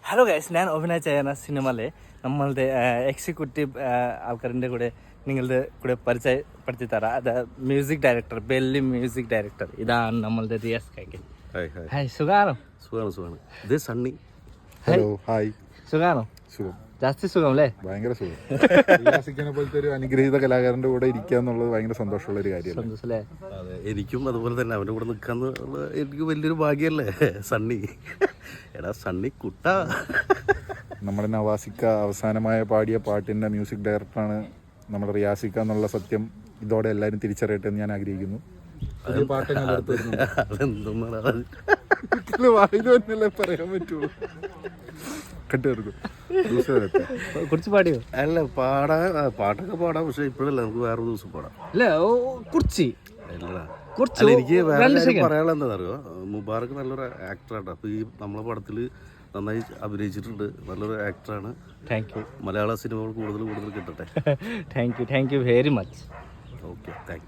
Hello guys, ഞാൻ അഭിനയ ചെയ്യുന്ന സിനിമയിലെ നമ്മളുടെ എക്സിക്യൂട്ടീവ് ആൾക്കാരിൻ്റെ കൂടെ നിങ്ങളുടെ കൂടെ പരിചയപ്പെടുത്തി തരാം. അത് music director, belly music director. ഇതാണ് നമ്മളുടെ റിയാസ് കാക്കൽ. ഹായ്, സുഖാണോ? സുഖമാണ്. ഇത് സണ്ണി. Hello, hi. സുഖാണോ? സുഖം, ജാസ്തി സുഖം അല്ലേ? ഭയങ്കര സുഖം. റിയാസിക്കിനെ പോലത്തെ ഒരു അനുഗ്രഹീത കലാകാരന്റെ കൂടെ ഇരിക്കുക എന്നുള്ളത് ഭയങ്കര സന്തോഷമുള്ള ഒരു കാര്യമാണ്. സന്തോഷല്ലേ? അതെ, എനിക്കും അതുപോലെ തന്നെ അവൻ്റെ കൂടെ നിൽക്കാന്നുള്ള എനിക്ക് വലിയൊരു ഭാഗ്യമല്ലേ സണ്ണി. എടാ സണ്ണി കുട്ട. നമ്മുടെ നവാസിക്ക അവസാനമായ പാടിയ പാട്ടിന്റെ മ്യൂസിക് ഡയറക്ടറാണ് നമ്മുടെ റിയാസിക്ക എന്നുള്ള സത്യം ഇതോടെ എല്ലാവരും തിരിച്ചറിയട്ടെ എന്ന് ഞാൻ ആഗ്രഹിക്കുന്നു. അതെന്തൊന്നും പറയാൻ പറ്റുള്ളൂ. കുറച്ച് പാടിയോ? അല്ല, പാട്ടൊക്കെ പാടാം, പക്ഷെ ഇപ്പോഴല്ല, നമുക്ക് വേറൊരു ദിവസം പാടാം. അല്ല, കുറച്ച് അല്ല, എനിക്ക് വേറെ പറയാനുള്ള എന്താണെന്നറിയോ, മുബാറക്ക് നല്ലൊരു ആക്ടറാണ്. അപ്പോൾ ഈ നമ്മളെ പടത്തിൽ നന്നായി അഭിനയിച്ചിട്ടുണ്ട്, നല്ലൊരു ആക്ടറാണ്. Thank you. മലയാള സിനിമകൾ കൂടുതൽ കിട്ടട്ടെ. Thank you very much. Okay, thank U.